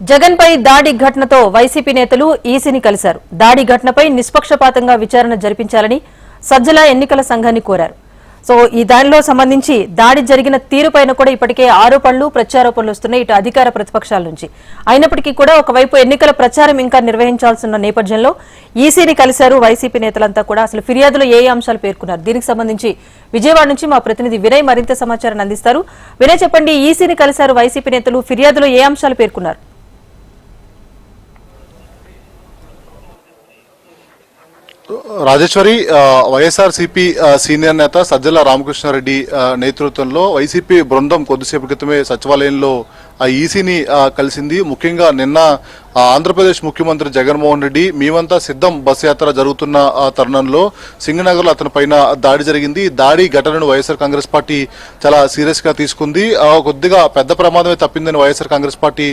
జగన్ పై దాడి ఘటనతో వైసీపీ నేతలు ఈసీని కలిశారు. దాడి ఘటనపై నిష్పక్షపాతంగా విచారణ జరిపించాలని సజ్జల ఎన్నికల సంఘాన్ని కోరారు. ఈ దానిలో సంబంధించి దాడి జరిగిన తీరుపైన కూడా ఇప్పటికే ఆరోపణలు ప్రత్యారోపణలు వస్తున్నాయి ఇటు అధికార ప్రతిపక్షాల నుంచి. అయినప్పటికీ కూడా ఒకవైపు ఎన్నికల ప్రచారం ఇంకా నిర్వహించాల్సిన నేపథ్యంలో ఈసీని కలిశారు వైసీపీ నేతలంతా కూడా. అసలు ఫిర్యాదులో ఏ అంశాలు పేర్కొన్నారు, దీనికి సంబంధించి విజయవాడ నుంచి మా ప్రతినిధి వినయ్ మరింత సమాచారాన్ని అందిస్తారు. వినయ్, చెప్పండి, ఈసీని కలిశారు వైసీపీ నేతలు, ఫిర్యాదులో ఏ అంశాలు పేర్కొన్నారు? రాజేశ్వరి, వైఎస్ఆర్సీపీ సీనియర్ నేత సజ్జల రామకృష్ణారెడ్డి నేతృత్వంలో వైసీపీ బృందం కొద్దిసేపు క్రితమే సచివాలయంలో ఈసీని కలిసింది. ముఖ్యంగా నిన్న ఆంధ్రప్రదేశ్ ముఖ్యమంత్రి జగన్మోహన్ రెడ్డి మేమంతా సిద్ధం బస్ యాత్ర జరుగుతున్న తరుణంలో సింగనగర్లో అతని పైన దాడి జరిగింది. దాడి ఘటనను వైఎస్ఆర్ కాంగ్రెస్ పార్టీ చాలా సీరియస్ గా తీసుకుంది. కొద్దిగా పెద్ద ప్రమాదమే తప్పిందని వైఎస్ఆర్ కాంగ్రెస్ పార్టీ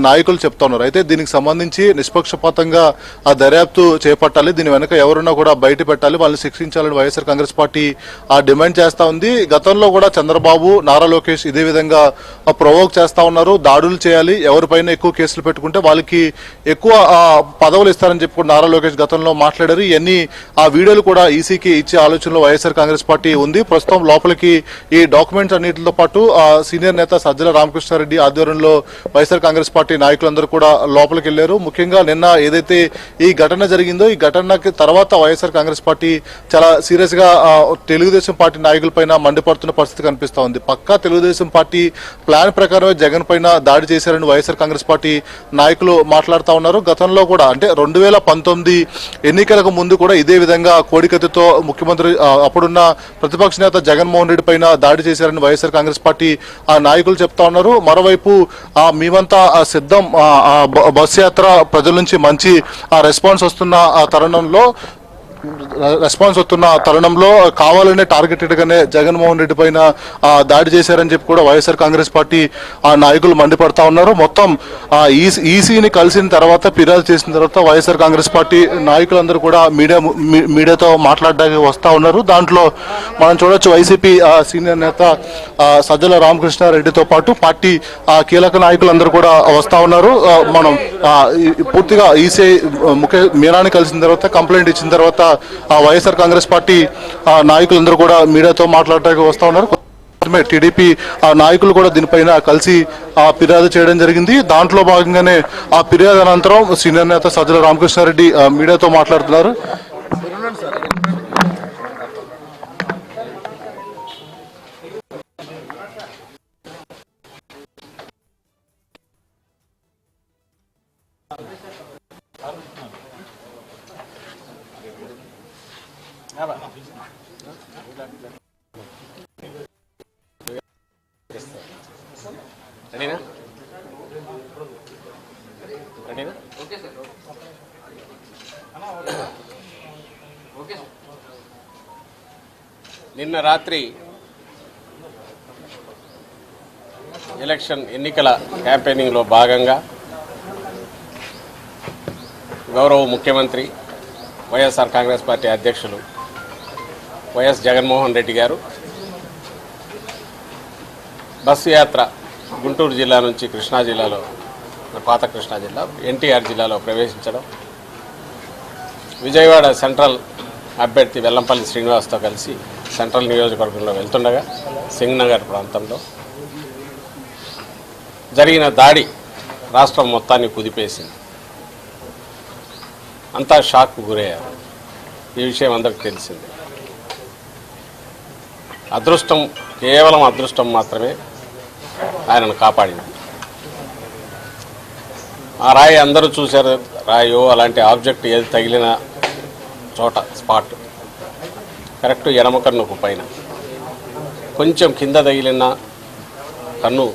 నాయకులు చెప్తా ఉన్నారు. అయితే దీనికి సంబంధించి నిష్పక్షపాతంగా దర్యాప్తు చేపట్టాలి, దీని వెనక ఎవరున్నా కూడా బయట పెట్టాలి, వాళ్ళని శిక్షించాలని వైఎస్ఆర్ కాంగ్రెస్ పార్టీ డిమాండ్ చేస్తా ఉంది. గతంలో కూడా చంద్రబాబు, నారా లోకేష్ ఇదే విధంగా ప్రొవోక్ చేస్తా ఉన్నారు. దాడులు చేయాలి, ఎవరిపైన ఎక్కువ కేసులు పెట్టుకుంటే వాళ్ళకి ఎక్కువ పదవులు ఇస్తారని చెప్పి నారా లోకేష్ గతంలో మాట్లాడారు. ఇవన్నీ ఆ వీడియోలు కూడా ఈసీకి ఇచ్చే ఆలోచనలో వైఎస్ఆర్ కాంగ్రెస్ పార్టీ ఉంది. ప్రస్తుతం లోపలికి ఈ డాక్యుమెంట్స్ అన్నిటితో పాటు సీనియర్ నేత సజ్జల రామకృష్ణారెడ్డి ఆధ్వర్యంలో వైఎస్ఆర్ కాంగ్రెస్ పార్టీ నాయకులందరూ కూడా లోపలికి వెళ్లారు. ముఖ్యంగా నిన్న ఏదైతే ఈ ఘటన జరిగిందో ఈ ఘటనకి తర్వాత వైఎస్ఆర్ కాంగ్రెస్ పార్టీ చాలా సీరియస్ గా తెలుగుదేశం పార్టీ నాయకులపైన మండిపడుతున్న పరిస్థితి కనిపిస్తా ఉంది. పక్కా తెలుగుదేశం పార్టీ ప్లాన్ ప్రకారమే జగన్ పైన దాడి చేశారని వైఎస్ఆర్ కాంగ్రెస్ పార్టీ నాయకులు మాట్లాడుతూ ఉన్నారు. గతంలో కూడా అంటే 2019 ఎన్నికలకు ముందు కూడా ఇదే విధంగా కోడికత్తితో ముఖ్యమంత్రి అప్పుడున్న ప్రతిపక్ష నేత జగన్మోహన్ రెడ్డి పైన దాడి చేశారని వైఎస్ఆర్ కాంగ్రెస్ పార్టీ నాయకులు చెప్తా ఉన్నారు. మరోవైపు మేమంతా సిద్ధం బస్ యాత్ర ప్రజల నుంచి మంచి రెస్పాన్స్ వస్తున్న తరుణంలో కావాలనే టార్గెటెడ్ గానే జగన్మోహన్ రెడ్డి పైన దాడి చేశారని చెప్పి కూడా వైఎస్ఆర్ కాంగ్రెస్ పార్టీ నాయకులు మండిపడతా ఉన్నారు. మొత్తం ఈసీని కలిసిన తర్వాత ఫిర్యాదు చేసిన తర్వాత వైఎస్ఆర్ కాంగ్రెస్ పార్టీ నాయకులందరూ కూడా మీడియాతో మాట్లాడడానికి వస్తా ఉన్నారు. దాంట్లో మనం చూడొచ్చు వైసీపీ సీనియర్ నేత సజ్జల రామకృష్ణారెడ్డితో పాటు పార్టీ కీలక నాయకులందరూ కూడా వస్తా ఉన్నారు. మనం పూర్తిగా ఈసీ మీరాని కలిసిన తర్వాత కంప్లైంట్ ఇచ్చిన తర్వాత వైఎస్ఆర్ కాంగ్రెస్ పార్టీ నాయకులందరూ కూడా మీడియాతో మాట్లాడడానికి వస్తా ఉన్నారు. టీడీపీ నాయకులు కూడా దీనిపైన కలిసి ఫిర్యాదు చేయడం జరిగింది. దాంట్లో భాగంగానే ఆ ఫిర్యాదు అనంతరం సీనియర్ నేత సజ్జల రామకృష్ణారెడ్డి మీడియాతో మాట్లాడుతున్నారు. నిన్న రాత్రి ఎన్నికల క్యాంపెయినింగ్లో భాగంగా గౌరవ ముఖ్యమంత్రి వైఎస్ఆర్ కాంగ్రెస్ పార్టీ అధ్యక్షులు వైఎస్ జగన్మోహన్ రెడ్డి గారు బస్సు యాత్ర గుంటూరు జిల్లా నుంచి కృష్ణా జిల్లాలో, పాత కృష్ణా జిల్లా, ఎన్టీఆర్ జిల్లాలో ప్రవేశించడం, విజయవాడ సెంట్రల్ అభ్యర్థి వెల్లంపల్లి శ్రీనివాస్తో కలిసి సెంట్రల్ నియోజకవర్గంలో వెళ్తుండగా సింగనగర్ ప్రాంతంలో జరిగిన దాడి రాష్ట్రం మొత్తాన్ని కుదిపేసింది. అంతా షాక్కు గురయ్యారు. ఈ విషయం అందరికీ తెలిసింది. అదృష్టం, కేవలం అదృష్టం మాత్రమే ఆయనను కాపాడింది. ఆ రాయి అందరూ చూశారు. రాయో అలాంటి ఆబ్జెక్ట్ ఏది తగిలిన చోట స్పాట్ కరెక్ట్ ఎడమ కన్నుకు పైన, కొంచెం కింద తగిలిన కన్ను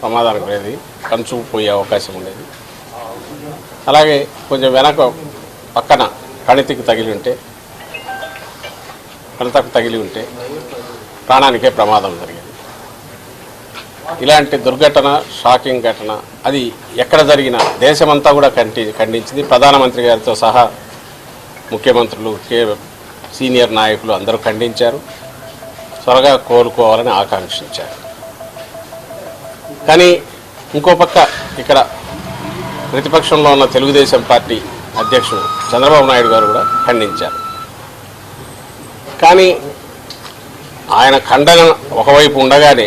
ప్రమాదానికి ఉండేది, కంచు పోయే అవకాశం ఉండేది. అలాగే కొంచెం వెనక పక్కన కణితకు తగిలి ఉంటే ప్రాణానికే ప్రమాదం జరిగేది. ఇలాంటి దుర్ఘటన, షాకింగ్ ఘటన అది ఎక్కడ జరిగినా దేశమంతా కూడా ఖండించింది. ప్రధానమంత్రి గారితో సహా ముఖ్యమంత్రులు, సీనియర్ నాయకులు అందరూ ఖండించారు. త్వరగా కోలుకోవాలని ఆకాంక్షించారు. కానీ ఇంకో పక్క ఇక్కడ ప్రతిపక్షంలో ఉన్న తెలుగుదేశం పార్టీ అధ్యక్షుడు చంద్రబాబు నాయుడు గారు కూడా ఖండించారు. కానీ ఆయన ఖండన ఒకవైపు ఉండగానే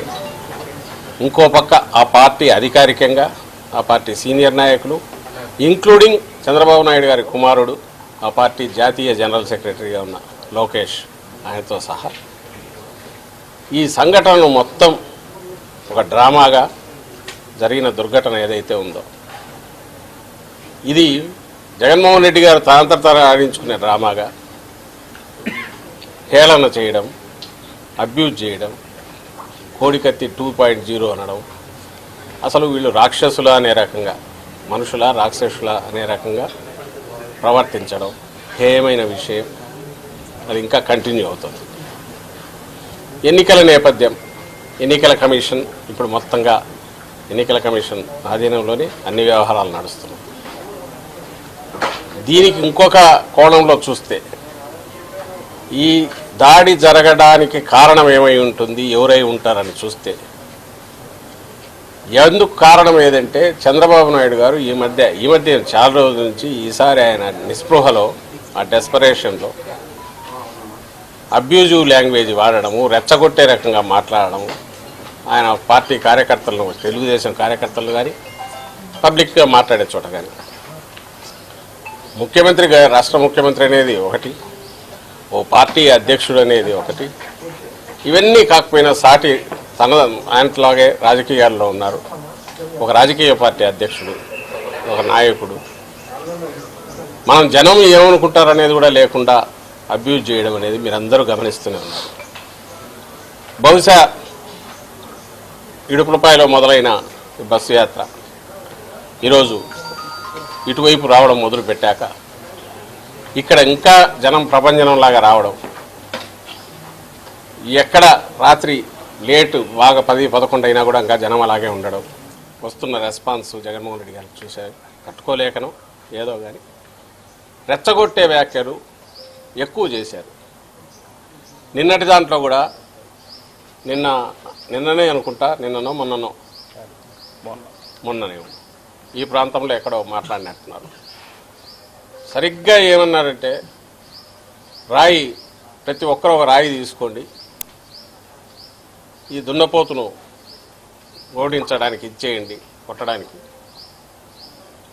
ఇంకో పక్క ఆ పార్టీ అధికారికంగా ఆ పార్టీ సీనియర్ నాయకులు ఇంక్లూడింగ్ చంద్రబాబు నాయుడు గారి కుమారుడు ఆ పార్టీ జాతీయ జనరల్ సెక్రటరీగా ఉన్న లోకేష్ ఆయనతో సహా ఈ సంఘటనను మొత్తం ఒక డ్రామాగా జరిగిన దుర్ఘటన ఏదైతే ఉందో ఇది జగన్మోహన్ రెడ్డి గారు తానంతట ఆడించుకునే డ్రామాగా హేళన చేయడం, అబ్యూజ్ చేయడం, కోడికత్తి 2.0 అనడం, అసలు వీళ్ళు రాక్షసుల అనే రకంగా మనుషుల రాక్షసుల అనే రకంగా ప్రవర్తించడం హేయమైన విషయం. అది ఇంకా కంటిన్యూ అవుతుంది. ఎన్నికల నేపథ్యం, ఎన్నికల కమిషన్ ఇప్పుడు మొత్తంగా ఎన్నికల కమిషన్ ఆధీనంలోనే అన్ని వ్యవహారాలు నడుస్తున్నాయి. దీనికి ఇంకొక కోణంలో చూస్తే ఈ దాడి జరగడానికి కారణం ఏమై ఉంటుంది, ఎవరై ఉంటారని చూస్తే ఎందుకు కారణం ఏదంటే చంద్రబాబు నాయుడు గారు ఈ మధ్య చాలా రోజుల నుంచి ఈసారి ఆయన నిస్పృహలో ఆ డెస్పరేషన్లో అబ్యూజివ్ లాంగ్వేజ్ వాడడము, రెచ్చగొట్టే రకంగా మాట్లాడడము, ఆయన పార్టీ కార్యకర్తలను తెలుగుదేశం కార్యకర్తలు కానీ పబ్లిక్గా మాట్లాడే చోట కానీ రాష్ట్ర ముఖ్యమంత్రి అనేది ఒకటి, ఓ పార్టీ అధ్యక్షుడు అనేది ఒకటి, ఇవన్నీ కాకపోయినా సాటి ఆయనలాగే రాజకీయాల్లో ఉన్నారు. ఒక రాజకీయ పార్టీ అధ్యక్షుడు, ఒక నాయకుడు, మనం జనం ఏమనుకుంటారనేది కూడా లేకుండా అబ్యూజ్ చేయడం అనేది మీరందరూ గమనిస్తూనే ఉన్నారు. బహుశా ఇడుపులపాయలో మొదలైన బస్సు యాత్ర ఈరోజు ఇటువైపు రావడం మొదలుపెట్టాక ఇక్కడ ఇంకా జనం ప్రభంజనంలాగా రావడం, ఎక్కడ రాత్రి లేటు బాగా 10-11 అయినా కూడా ఇంకా జనం అలాగే ఉండడం, వస్తున్న రెస్పాన్స్ జగన్మోహన్ రెడ్డి గారు చూశారు. కట్టుకోలేకనో ఏదో కానీ రెచ్చగొట్టే వ్యాఖ్యలు ఎక్కువ చేశారు. నిన్నటి దాంట్లో కూడా నిన్ననే అనుకుంటా, నిన్ననో మొన్ననే ఈ ప్రాంతంలో ఎక్కడో మాట్లాడినట్టున్నారు. సరిగ్గా ఏమన్నారంటే ప్రతి ఒక్కరు ఒక రాయి తీసుకోండి, ఈ దున్నపోతును ఓడించడానికి ఇచ్చేయండి, కొట్టడానికి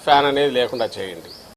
ఫ్యాన్ అనేది లేకుండా చేయండి.